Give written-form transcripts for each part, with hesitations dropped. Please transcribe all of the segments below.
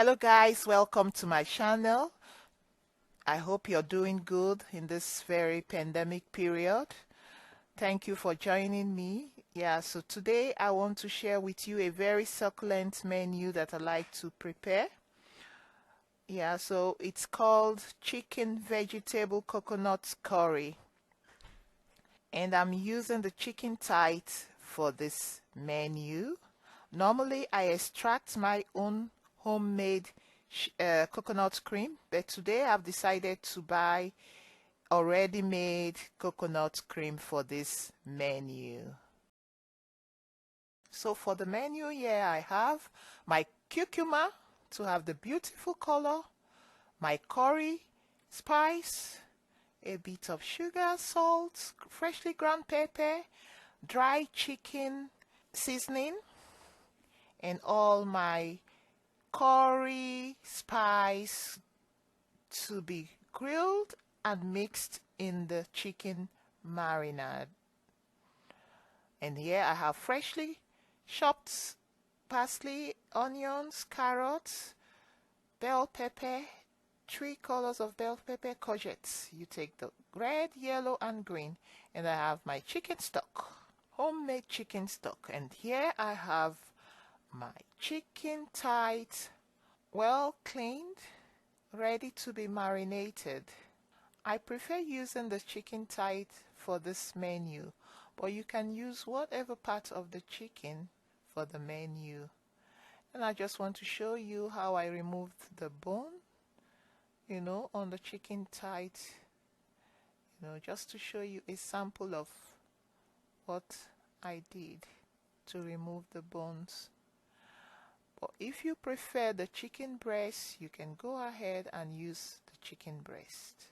Hello guys, welcome to my channel. I hope you're doing good in this very pandemic period. Thank you for joining me. So today I want to share with you a very succulent menu that I like to prepare. So it's called chicken vegetable coconut curry. And I'm using the chicken thigh for this menu. Normally I extract my own homemade coconut cream, but today I've decided to buy already made coconut cream for this menu. So for the menu here I have my curcuma to have the beautiful color, my curry spice, a bit of sugar, salt, freshly ground pepper, dry chicken seasoning, and all my curry spice to be grilled and mixed in the chicken marinade. And here I have freshly chopped parsley, onions, carrots, bell pepper, 3 colors of bell pepper, courgettes. You take the red, yellow, and green. And I have my chicken stock, homemade chicken stock. And here I have my chicken thighs, well cleaned, ready to be marinated. I prefer using the chicken thigh for this menu, but you can use whatever part of the chicken for the menu. And I just want to show you how I removed the bone, on the chicken thigh, just to show you a sample of what I did to remove the bones. But if you prefer the chicken breast, you can go ahead and use the chicken breast.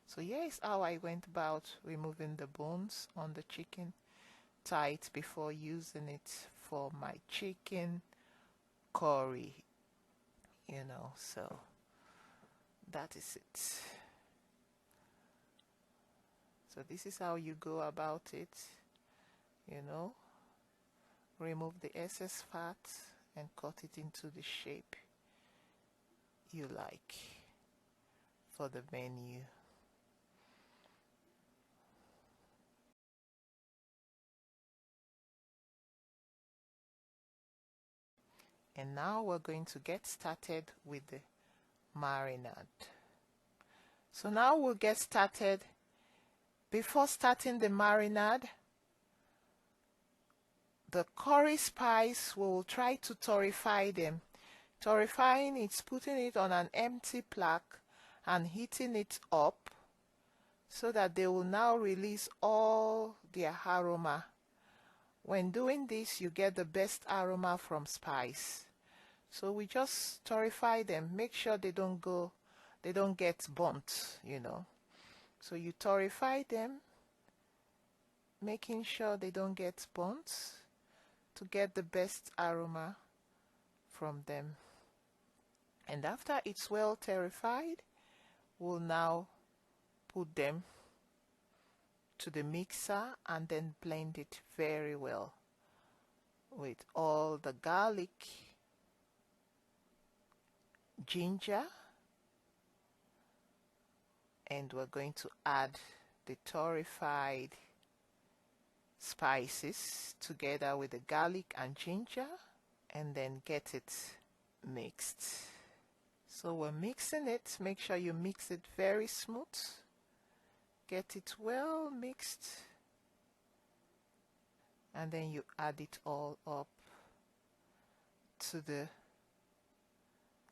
So here's how I went about removing the bones on the chicken thigh before using it for my chicken curry, so that is it. So this is how you go about it, remove the excess fat and cut it into the shape you like for the menu. And now we're going to get started with the marinade. So now we'll get started. Before starting the marinade, the curry spice, we will try to torrefy them. Torrefying it's putting it on an empty plaque and heating it up so that they will now release all their aroma. When doing this, you get the best aroma from spice. So we just torrefy them, make sure they don't get burnt, So you torrefy them, making sure they don't get burnt to get the best aroma from them. And after it's well torrefied, we'll now put them to the mixer and then blend it very well with all the garlic, ginger, and we're going to add the torrefied spices together with the garlic and ginger and then get it mixed. So we're mixing it. Make sure you mix it very smooth. Get it well mixed and then you add it all up to the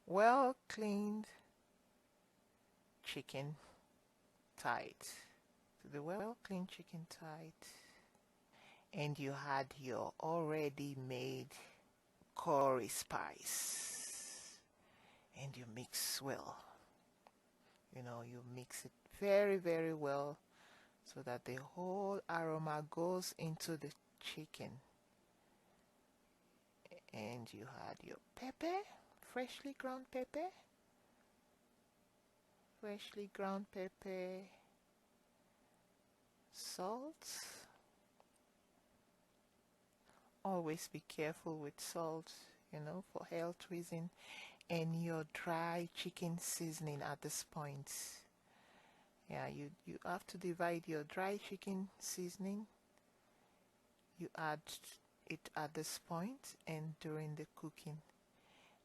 well cleaned chicken thigh, and you had your already made curry spice and you mix well. You mix it very, very well so that the whole aroma goes into the chicken. And you had your pepper, freshly ground pepper, salt. Always be careful with salt, for health reasons. and your dry chicken seasoning at this point. Yeah, you have to divide your dry chicken seasoning. You add it at this point and during the cooking,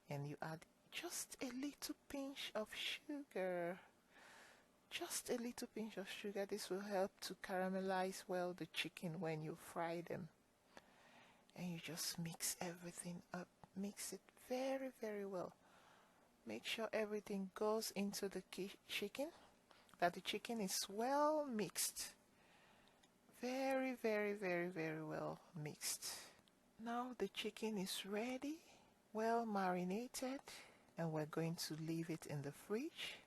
and you add just a little pinch of sugar. Just a little pinch of sugar. This will help to caramelize well the chicken when you fry them. And you just mix everything up. Mix it very, very well. Make sure everything goes into the chicken, that the chicken is well mixed. Very, very, very, very well mixed. Now the chicken is ready, well marinated, and we're going to leave it in the fridge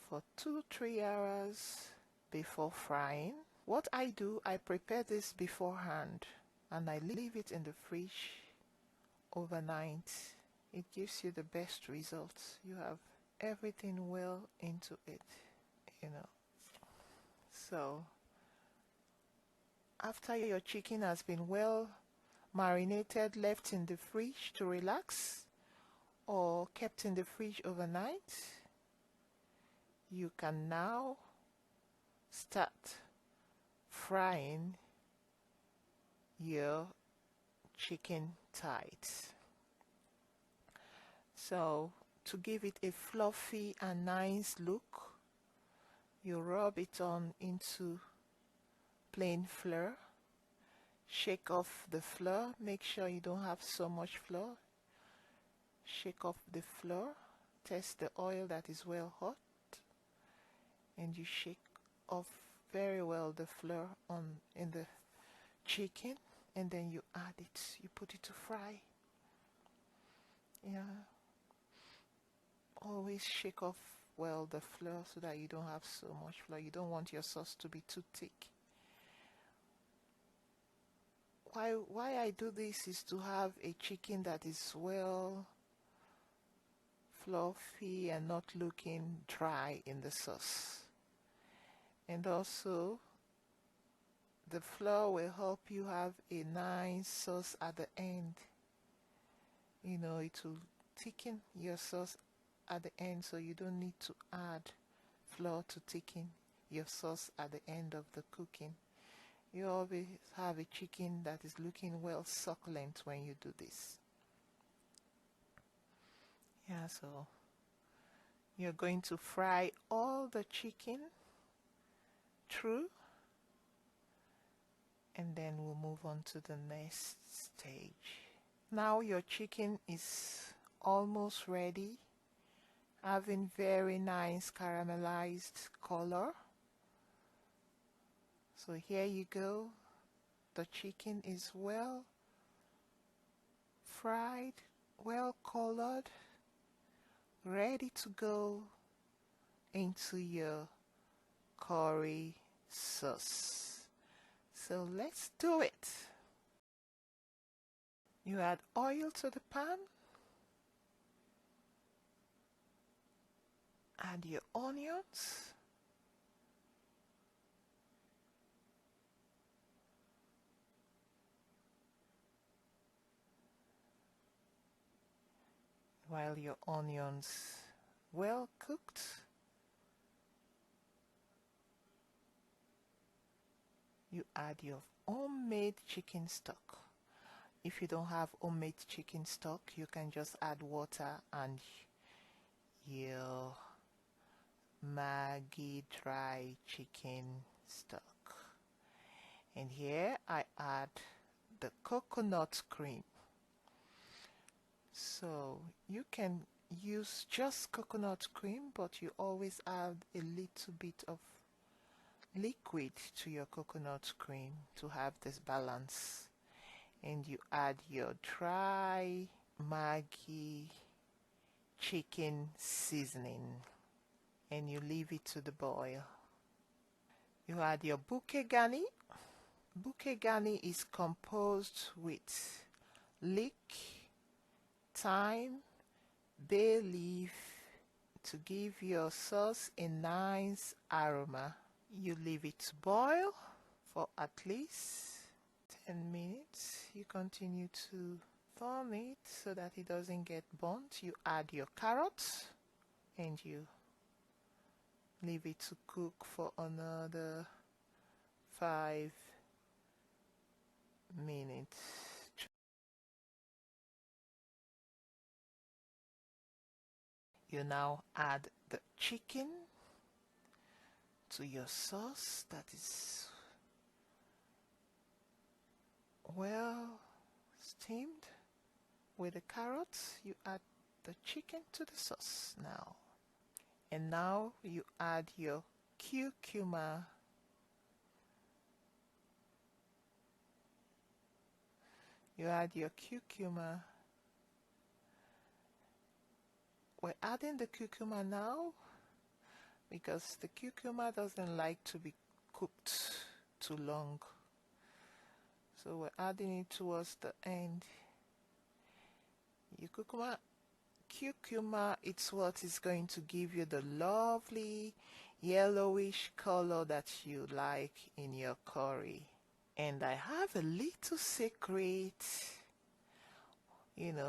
for 2-3 hours before frying. What I do, I prepare this beforehand and I leave it in the fridge overnight. It gives you the best results. You have everything well into it, you know. So after your chicken has been well marinated, left in the fridge to relax, or kept in the fridge overnight, you can now start frying your chicken thighs. So to give it a fluffy and nice look, you rub it on into plain flour. Shake off the flour. Make sure you don't have so much flour. Shake off the flour. Test the oil that is well hot, and you shake off very well the flour in the chicken, and then you add it. You put it to fry. Yeah. Always shake off well the flour so that you don't have so much flour. You don't want your sauce to be too thick. Why I do this is to have a chicken that is well fluffy and not looking dry in the sauce. And also, the flour will help you have a nice sauce at the end. You know, it will thicken your sauce at the end, so you don't need to add flour to thicken your sauce at the end of the cooking. You always have a chicken that is looking well succulent when you do this. Yeah, so you're going to fry all the chicken through, and then we'll move on to the next stage. Now your chicken is almost ready, having very nice caramelized color. So here you go. The chicken is well fried, well colored, ready to go into your curry sauce. So let's do it. You add oil to the pan. Add your onions. While your onions well cooked, you add your homemade chicken stock. If you don't have homemade chicken stock, you can just add water and your Maggi dry chicken stock. And here I add the coconut cream. So you can use just coconut cream, but you always add a little bit of liquid to your coconut cream to have this balance. And you add your dry Maggi chicken seasoning, and you leave it to the boil. You add your bouquet garni. Bouquet garni is composed with leek, thyme, bay leaf to give your sauce a nice aroma. You leave it to boil for at least 10 minutes. You continue to on it so that it doesn't get burnt. You add your carrots and you leave it to cook for another 5 minutes. You now add the chicken to your sauce that is well steamed with the carrots. You add the chicken to the sauce now. And now you add your curcuma. You add your curcuma. We're adding the curcuma now because the curcuma doesn't like to be cooked too long. So we're adding it towards the end. Your curcuma, it's what is going to give you the lovely yellowish color that you like in your curry. And I have a little secret,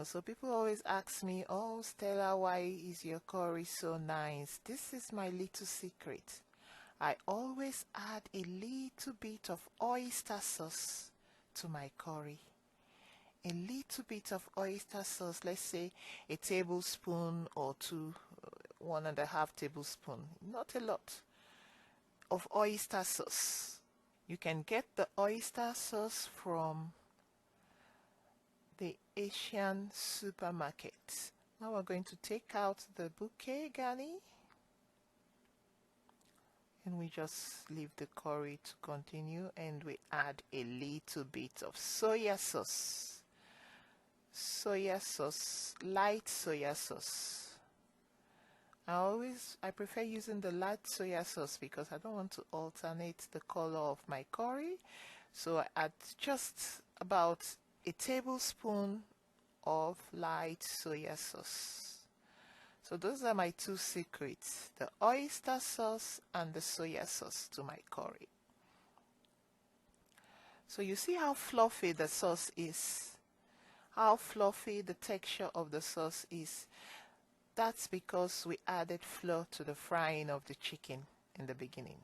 so people always ask me, oh Stella, why is your curry so nice? This is my little secret. I always add a little bit of oyster sauce to my curry. A little bit of oyster sauce, let's say a tablespoon or two, 1.5 tablespoon, not a lot, of oyster sauce. You can get the oyster sauce from the Asian supermarket. Now we're going to take out the bouquet garni and we just leave the curry to continue, and we add a little bit of soya sauce. Soya sauce, light soya sauce. I prefer using the light soya sauce because I don't want to alternate the color of my curry. So I add just about a tablespoon of light soya sauce. So those are my two secrets, the oyster sauce and the soya sauce to my curry. So you see how fluffy the sauce is, how fluffy the texture of the sauce is. That's because we added flour to the frying of the chicken in the beginning.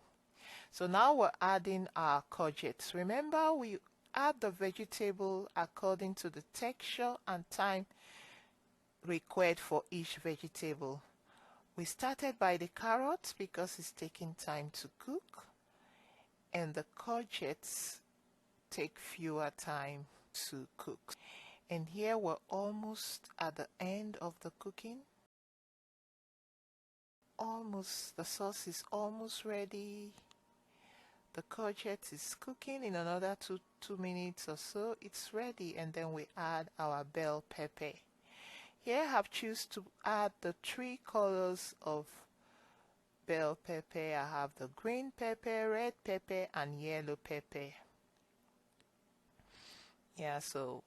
So now we're adding our courgettes. Remember, we add the vegetable according to the texture and time required for each vegetable. We started by the carrots because it's taking time to cook, and the courgettes take fewer time to cook. And here we're almost at the end of the cooking. The sauce is almost ready. The courgette is cooking. In another two minutes or so, it's ready. And then we add our bell pepper. Here I have chosen to add the 3 colors of bell pepper. I have the green pepper, red pepper, and yellow pepper. Yeah, so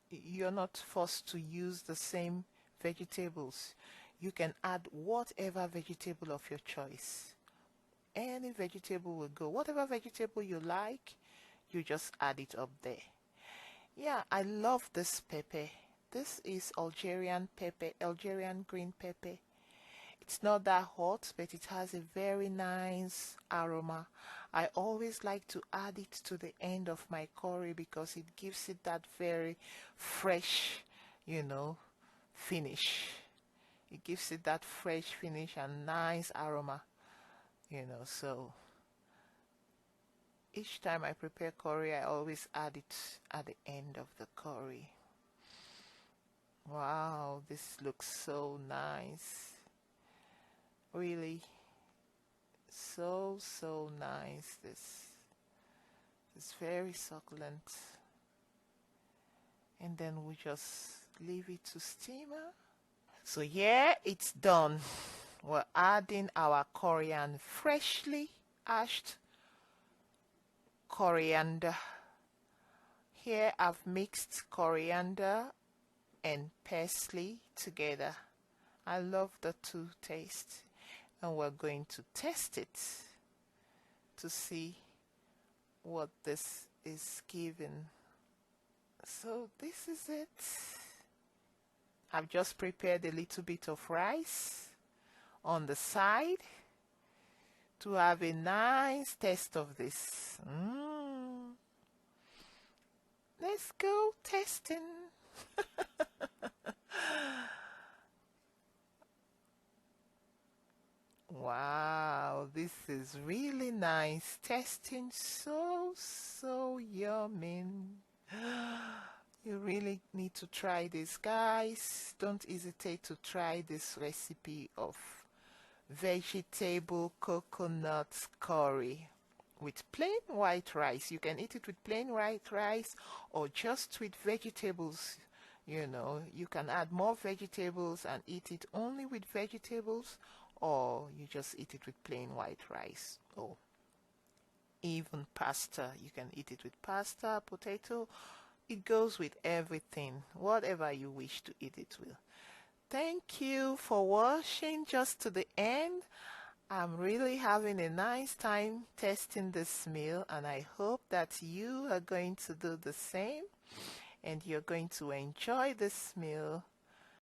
you're not forced to use the same vegetables. You can add whatever vegetable of your choice. Any vegetable will go. Whatever vegetable you like, you just add it up there. Yeah, I love this pepper. This is Algerian pepper, Algerian green pepper. It's not that hot, but it has a very nice aroma. I always like to add it to the end of my curry because it gives it that very fresh, finish. It gives it that fresh finish and nice aroma, so each time I prepare curry, I always add it at the end of the curry. Wow, this looks so nice. Really, so nice. This is very succulent. And then we just leave it to steamer. So yeah, it's done. We're adding our coriander, freshly ashed coriander. Here I've mixed coriander and parsley together. I love the two tastes. And we're going to test it to see what this is giving. So this is it. I've just prepared a little bit of rice on the side to have a nice taste of this. Let's go testing. Wow, this is really nice. Tasting so yummy. You really need to try this, guys. Don't hesitate to try this recipe of vegetable coconut curry with plain white rice. You can eat it with plain white rice or just with vegetables. You know, you can add more vegetables and eat it only with vegetables, or you just eat it with plain white rice, or even pasta. You can eat it with pasta, potato. It goes with everything, whatever you wish to eat it with. Thank you for watching just to the end. I'm really having a nice time testing this meal, and I hope that you are going to do the same and you're going to enjoy this meal